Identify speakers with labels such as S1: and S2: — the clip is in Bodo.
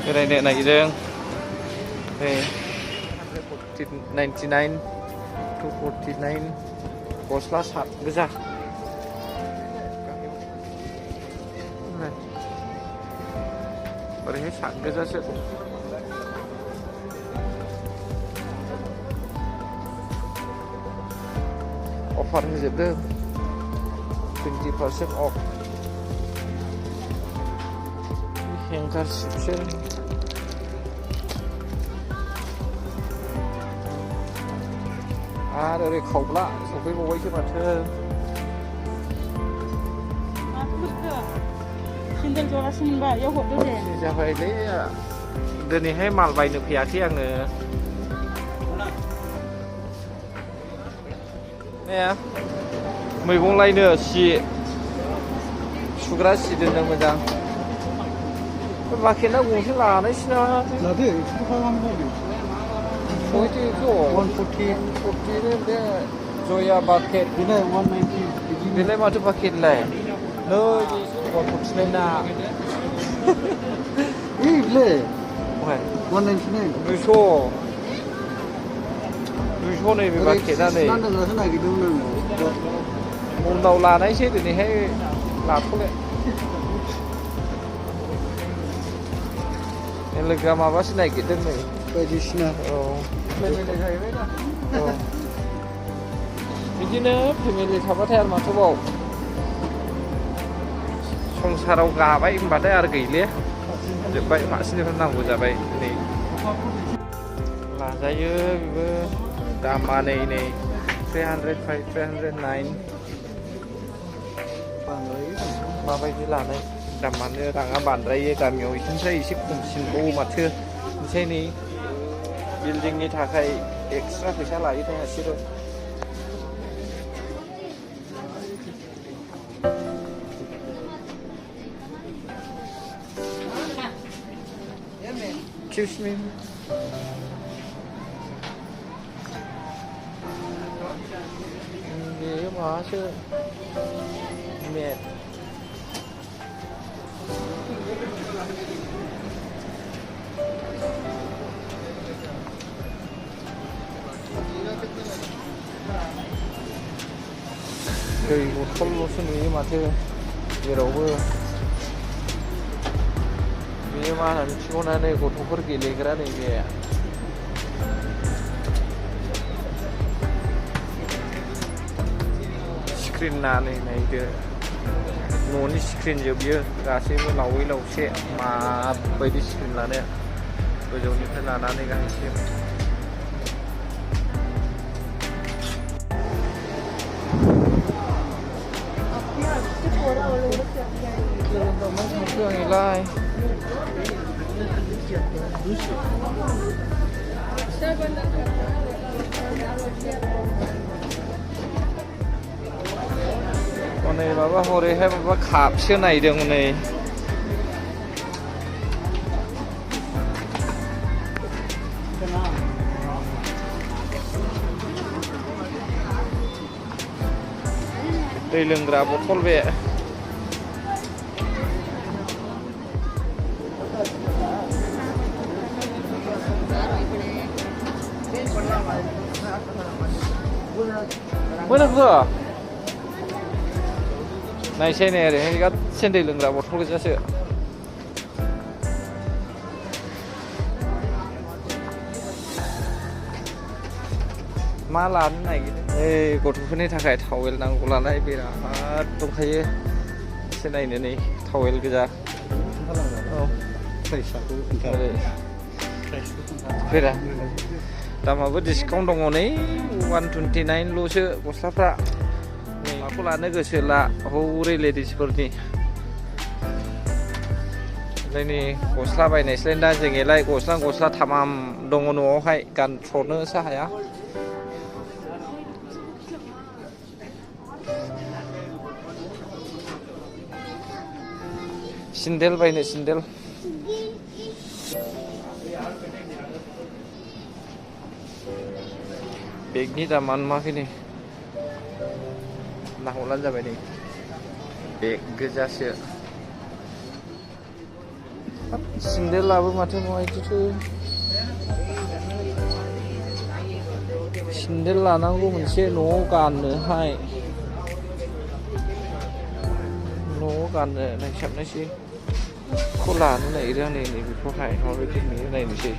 S1: बेरायनो नागिरदों नै 99 249 गस्ला सार्ट गोजा ओरैहाय सार्ट गोजासो अफार होजोबदों 20% अफ हेंगार सिबसो आरो ओरै खावब्ला सफैबावबायसो माथो
S2: सेन्देल जरासे मोनबा इयाव हरदो दे
S1: जाबायलै दिनैहाय माल बायनो फैयाखै आङो मैगं लायनो सि सुग्रा सि दोनदों मोजां बाकेटआ गंसे लानायसै ना
S3: लादो एक्सट्रा खालामनांगौ
S1: 140 बे जया बाकेट
S3: बेलाय 190
S1: बेलाय माथो बाकेटलाय नै 149 ना
S3: बेलाय 199
S1: 200 नैबे बाकेटआ नै
S3: नांदांगासो नागिरदोंमोन आङो
S1: उनाव लानायसै दिनैहाय लाथ'ले लोगोआ माबासो नागिरदों नै
S3: बायदिसिना
S1: औ फेमिलि जाहैबाय ना औ बिदिनो फेमिलि थाबाथाय आरो माथोबाव संसाराव गाबाय होनबाथाय आरो गैले जोब्बाय मासेनिफ्राय नांगौ जाबाय नै लाजायो बेबो दामा नै 309 माबायदि लानाय दामानो राङा बांद्रायो गामियाव बिथिंनिफ्राय एसे खमसिनबावो माथो ओमफ्राय नै बिल्डिंनि थाखाय एक्सट्रा फैसा लायो थाय एसेल' Excuse me. Gì mà chứ mệt दै बथलल'सो नुयो माथो जेरावबो बेयो मा होनो मिथिगौना नै गथ'फोर गेलेग्रा नैबे स्क्रिन नानै नायदो न'नि स्क्रिन जोब बियो गासैबो लावै लावसे माबायदि स्क्रिन लानो गोजौनिफ्राय लानानै गाहायसिमเครื่องอีไล่हनै माबा हरैहाय माबा खापसो नायदों हनै दै लोंग्रा बथल बे मोनाखै नायसै नै ओरैहाय गासै दै लोंग्रा बथल गोजासो मा लानो नागिरदों ओइ गथ'फोरनि थाखाय टावेल नांगौ नालाय बिराद दंखायो एसे नायनो नै टावेल गोजा औ फेरा दामाबो डिसकाउन्ट दङ नै 129 ल'सो गस्लाफ्रा नै माखौ लानो गोसो ला हौरै लेडिसफोरनि ओमफ्राय नै गस्ला बायनायसैलाय दा जोंनिलाय गस्ला थामाम दङ न'आवहाय गानथ्र'नोसो हाया सिन्देल बायनो सिन्देल बेगनि दामा नुवाखै नै नाहरलानो जाबाय नै बेग गोजासो सिन्देलाबो माथो माबायदिथो सिन्देल लानांगौ मोनसे न'आव गाननोहाय न'आव गाननो नायसाबनायसै खौ लानो नागिरो आं नै बेखौहाय माबायदि नुयो नायनोसै